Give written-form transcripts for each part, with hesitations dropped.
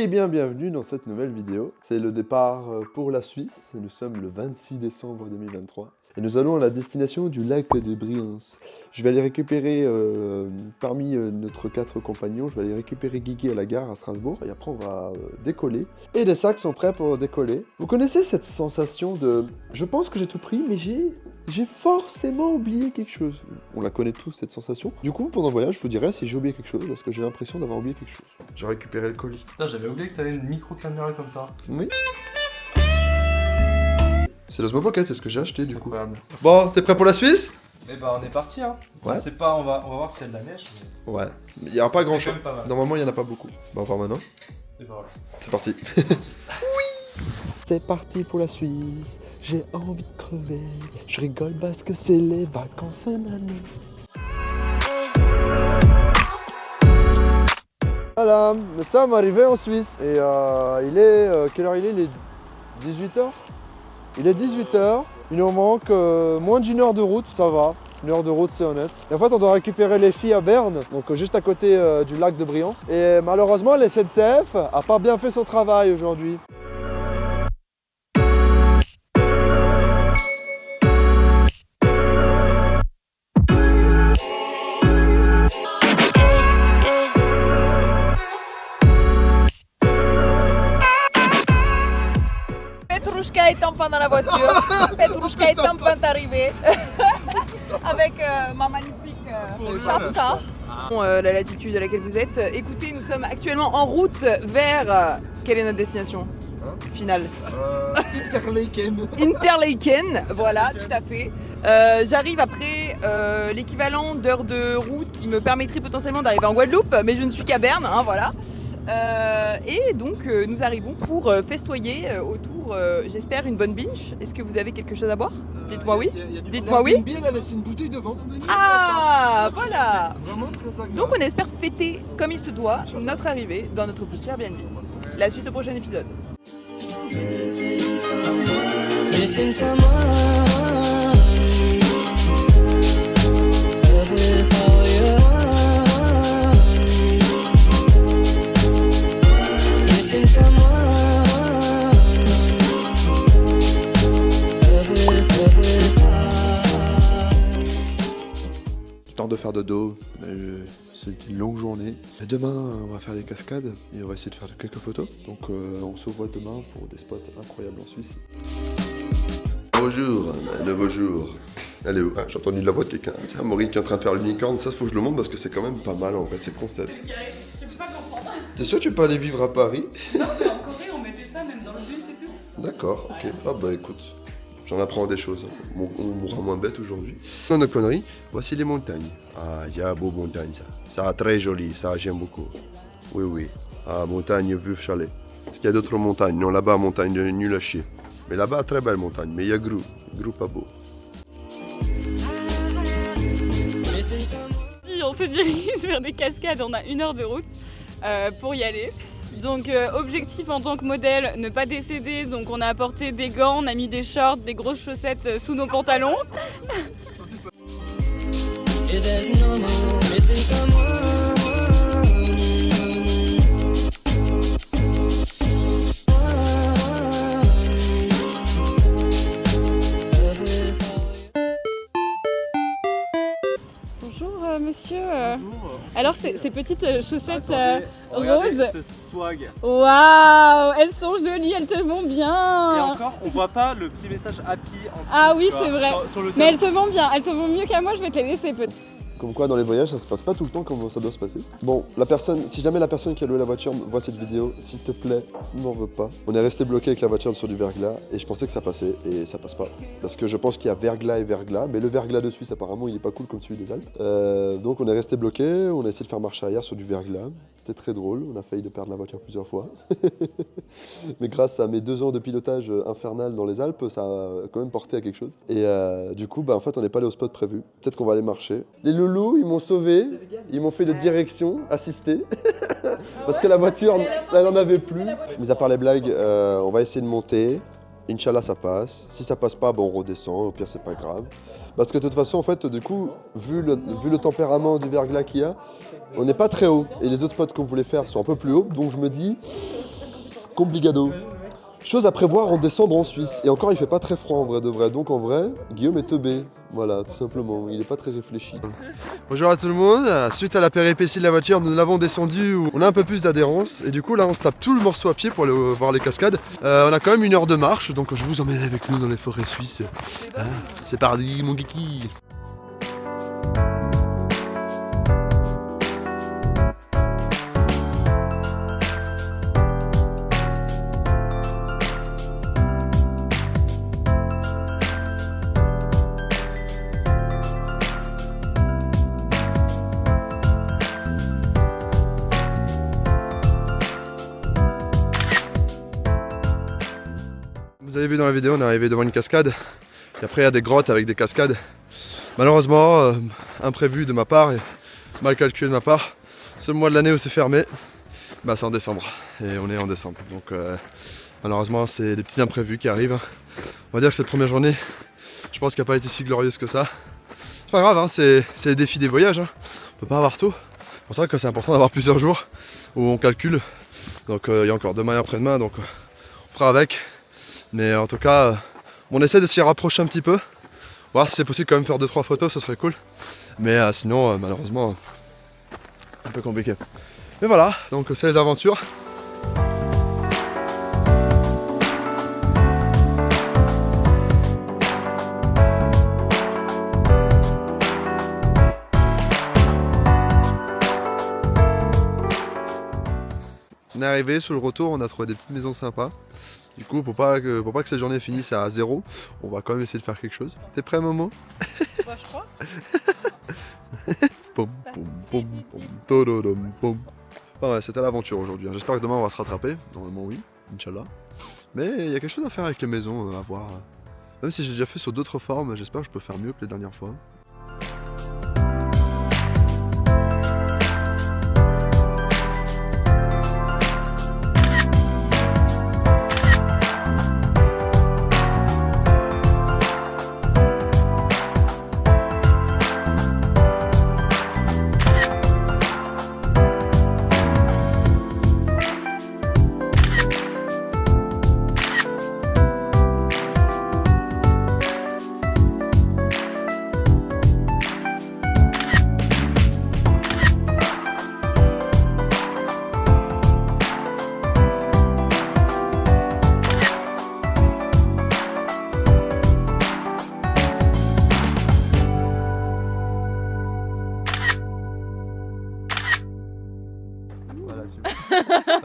Et bien, bienvenue dans cette nouvelle vidéo. C'est le départ pour la Suisse. Nous sommes le 26 décembre 2023. Et nous allons à la destination du lac de Brienz. Je vais aller récupérer, parmi notre 4 compagnons, je vais aller récupérer Guigui à la gare à Strasbourg. Et après, on va décoller. Et les sacs sont prêts pour décoller. Vous connaissez cette sensation de... Je pense que j'ai tout pris, mais j'ai forcément oublié quelque chose. On la connaît tous, cette sensation. Du coup, pendant le voyage, je vous dirai si j'ai oublié quelque chose, parce que j'ai l'impression d'avoir oublié quelque chose. J'ai récupéré le colis. Putain, j'avais oublié que t'avais une micro-caméra comme ça. Oui. C'est l'Osmo Pocket, c'est ce que j'ai acheté du coup. Incroyable. Bon, t'es prêt pour la Suisse? Eh bah, on est parti, hein. Ouais. C'est pas, on va voir s'il y a de la neige. Mais... Ouais. Il n'y aura pas grand C'est chose. quand même pas mal. Normalement, il n'y en a pas beaucoup. Bah, on va voir maintenant. Et bah voilà. C'est parti. Oui. C'est parti pour la Suisse. J'ai envie de crever. Je rigole parce que c'est les vacances en année. Voilà, nous sommes arrivés en Suisse. Et il est... quelle heure il est? Il est 18h. Il est 18h. Il nous manque moins d'une heure de route, ça va. Une heure de route, c'est honnête. Et en fait, on doit récupérer les filles à Berne, donc juste à côté du lac de Brienz. Et malheureusement, la SNCF a pas bien fait son travail aujourd'hui. Petrouchka est enfin dans la voiture. Petrouchka est enfin arrivée. Avec ma magnifique chapka. La latitude à laquelle vous êtes. Écoutez, nous sommes actuellement en route vers... quelle est notre destination finale? Interlaken. Interlaken, voilà, tout à fait. J'arrive après l'équivalent d'heures de route qui me permettrait potentiellement d'arriver en Guadeloupe, mais je ne suis qu'à Berne, hein, voilà. Et donc nous arrivons pour festoyer autour, j'espère, une bonne binge. Est-ce que vous avez quelque chose à boire? Dites-moi oui. Dites-moi oui. Elle a laissé une bouteille devant. Ah, voilà. Vraiment très agréable. Donc on espère fêter comme il se doit notre arrivée dans notre petit Airbnb. La suite au prochain épisode. Missing someone with all your heart. Missing someone with heart. Temps de faire dodo, c'est une longue journée. Et demain, on va faire des cascades et on va essayer de faire quelques photos. Donc on se voit demain pour des spots incroyables en Suisse. Bonjour, un nouveau jour. Elle est où? J'ai entendu la voix de quelqu'un. Tiens, Maureen qui est en train de faire le unicorn, ça faut que je le montre parce que c'est quand même pas mal en fait, c'est le concept. Je peux pas comprendre. T'es sûr que tu peux aller vivre à Paris? Non, mais en Corée, on mettait ça même dans le bus et tout. D'accord, ok. Ah bah écoute, j'en apprends des choses. On mourra moins bête aujourd'hui. Dans nos conneries, voici les montagnes. Ah, il y a beau montagne ça. Ça très joli, ça j'aime beaucoup. Oui, oui. Ah, montagne vue chalet. Est-ce qu'il y a d'autres montagnes? Non, là-bas, montagne nulle à chier. Mais là-bas, très belle montagne. Mais il y a Grou. Grou pas beau. Missing someone. On se dirige vers des cascades, on a 1 heure de route pour y aller. Donc objectif en tant que modèle, ne pas décéder. Donc on a apporté des gants, on a mis des shorts, des grosses chaussettes sous nos pantalons. Is as normal, missing someone. Bonjour monsieur. Alors ces petites chaussettes roses. Ce swag. Waouh, elles sont jolies, elles te vont bien. Et encore, on voit pas le petit message happy en dessous. Ah oui, tu vois, c'est vrai. sur le Mais elles tableau. te vont bien, elles te vont mieux qu'à moi, je vais te les laisser peut-être. Comme quoi, dans les voyages, ça se passe pas tout le temps comme ça doit se passer. Bon, si jamais la personne qui a loué la voiture voit cette vidéo, s'il te plaît, ne m'en veux pas. On est resté bloqué avec la voiture sur du verglas et je pensais que ça passait et ça passe pas. Parce que je pense qu'il y a verglas et verglas, mais le verglas de Suisse, apparemment, il est pas cool comme celui des Alpes. Donc on est resté bloqué, on a essayé de faire marche arrière sur du verglas. C'était très drôle, on a failli de perdre la voiture plusieurs fois. Mais grâce à mes 2 ans de pilotage infernal dans les Alpes, ça a quand même porté à quelque chose. Et du coup, en fait, on n'est pas allé au spot prévu. Peut-être qu'on va aller marcher. Les loulous, ils m'ont sauvé. Ils m'ont fait de direction assistée. Parce que la voiture, elle n'en avait plus. Mis à part les blagues, on va essayer de monter. Inch'Allah, ça passe. Si ça passe pas, on redescend. Au pire, c'est pas grave. Parce que de toute façon, en fait, du coup, vu le tempérament du verglas qu'il y a, on n'est pas très haut. Et les autres spots qu'on voulait faire sont un peu plus hauts. Donc je me dis, Complicado. Chose à prévoir en décembre en Suisse. Et encore, il fait pas très froid en vrai de vrai. Donc en vrai, Guillaume est teubé. Voilà, tout simplement. Il est pas très réfléchi. Bonjour à tout le monde. Suite à la péripétie de la voiture, nous l'avons descendu où on a un peu plus d'adhérence. Et du coup, là, on se tape tout le morceau à pied pour aller voir les cascades. On a quand même 1 heure de marche. Donc je vous emmène avec nous dans les forêts suisses. C'est parti, mon kiki. Vous avez vu dans la vidéo, on est arrivé devant une cascade. Et après, il y a des grottes avec des cascades. Malheureusement, imprévu de ma part et mal calculé de ma part, ce mois de l'année où c'est fermé, bah, c'est en décembre. Et on est en décembre. Donc malheureusement, c'est des petits imprévus qui arrivent. On va dire que cette première journée, je pense qu'elle n'a pas été si glorieuse que ça. C'est pas grave, hein, c'est le défi des voyages. Hein. On peut pas avoir tout. C'est pour ça que c'est important d'avoir plusieurs jours où on calcule. Donc il y a encore demain et après-demain, donc on fera avec. Mais en tout cas, on essaie de s'y rapprocher un petit peu. Voir si c'est possible quand même faire 2-3 photos, ça serait cool. Mais sinon, malheureusement, un peu compliqué. Mais voilà, donc c'est les aventures. On est arrivé, sur le retour, on a trouvé des petites maisons sympas. Du coup, pour pas que cette journée finisse à 0, on va quand même essayer de faire quelque chose. T'es prêt, Momo? Bah, je crois. Pom, pom, pom, pom, tododom, pom. Enfin ouais, c'était l'aventure aujourd'hui. J'espère que demain on va se rattraper. Normalement oui, Inch'Allah. Mais il y a quelque chose à faire avec les maisons, à voir. Même si j'ai déjà fait sur d'autres formes, j'espère que je peux faire mieux que les dernières fois.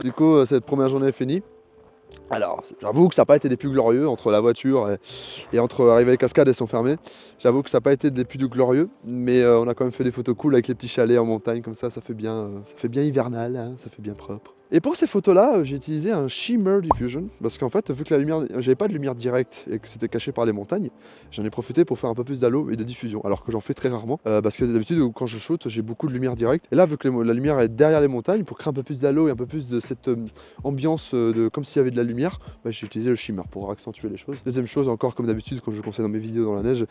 Du coup, cette première journée est finie. Alors, j'avoue que ça n'a pas été des plus glorieux entre la voiture et entre arriver à les cascades, elles sont fermées. J'avoue que ça n'a pas été des plus glorieux, mais on a quand même fait des photos cool avec les petits chalets en montagne, comme ça fait bien hivernal, hein, ça fait bien propre. Et pour ces photos-là, j'ai utilisé un Shimmer Diffusion, parce qu'en fait, vu que la lumière, j'avais pas de lumière directe et que c'était caché par les montagnes, j'en ai profité pour faire un peu plus d'halo et de diffusion, alors que j'en fais très rarement, parce que d'habitude, quand je shoot, j'ai beaucoup de lumière directe. Et là, vu que la lumière est derrière les montagnes, pour créer un peu plus d'halo et un peu plus de cette ambiance comme s'il y avait de la lumière, bah, j'ai utilisé le Shimmer pour accentuer les choses. Deuxième chose, encore comme d'habitude, quand je conseille dans mes vidéos dans la neige,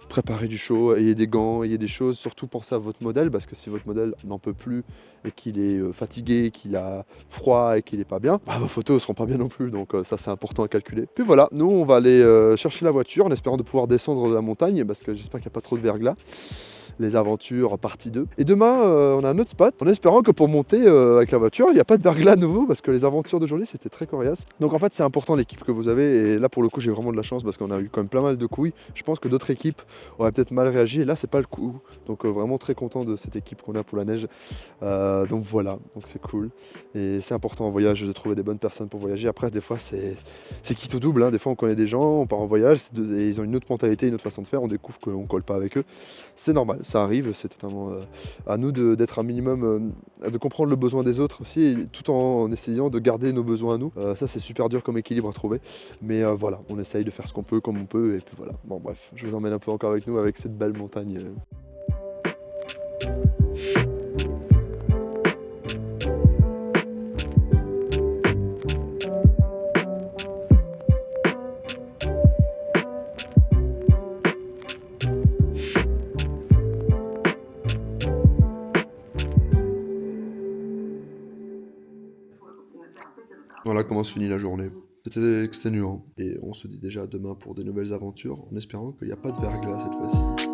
préparez du chaud, ayez des gants, ayez des choses, surtout pensez à votre modèle, parce que si votre modèle n'en peut plus et qu'il est fatigué, qu'il a froid et qu'il n'est pas bien, bah, vos photos ne seront pas bien non plus, donc ça c'est important à calculer. Puis voilà, nous on va aller chercher la voiture en espérant de pouvoir descendre de la montagne, parce que j'espère qu'il n'y a pas trop de verglas. Les aventures partie 2. Et demain, on a un autre spot, en espérant que pour monter avec la voiture, il n'y a pas de verglas nouveau, parce que les aventures d'aujourd'hui, c'était très coriace. Donc en fait, c'est important l'équipe que vous avez, et là pour le coup, j'ai vraiment de la chance, parce qu'on a eu quand même plein mal de couilles. Je pense que d'autres équipes auraient peut-être mal réagi, et là, c'est pas le coup. Donc vraiment très content de cette équipe qu'on a pour la neige. Donc voilà, donc c'est cool. Et c'est important en voyage de trouver des bonnes personnes pour voyager. Après, des fois, c'est quitte au double, hein. Des fois, on connaît des gens, on part en voyage, et ils ont une autre mentalité, une autre façon de faire, on découvre qu'on colle pas avec eux. C'est normal. Ça arrive, c'est totalement à nous d'être un minimum, de comprendre le besoin des autres aussi, tout en essayant de garder nos besoins à nous. Ça c'est super dur comme équilibre à trouver, mais voilà, on essaye de faire ce qu'on peut comme on peut, et puis voilà. Bon bref, je vous emmène un peu encore avec nous avec cette belle montagne. Voilà comment se finit la journée. C'était exténuant. Et on se dit déjà à demain pour des nouvelles aventures, en espérant qu'il n'y a pas de verglas cette fois-ci.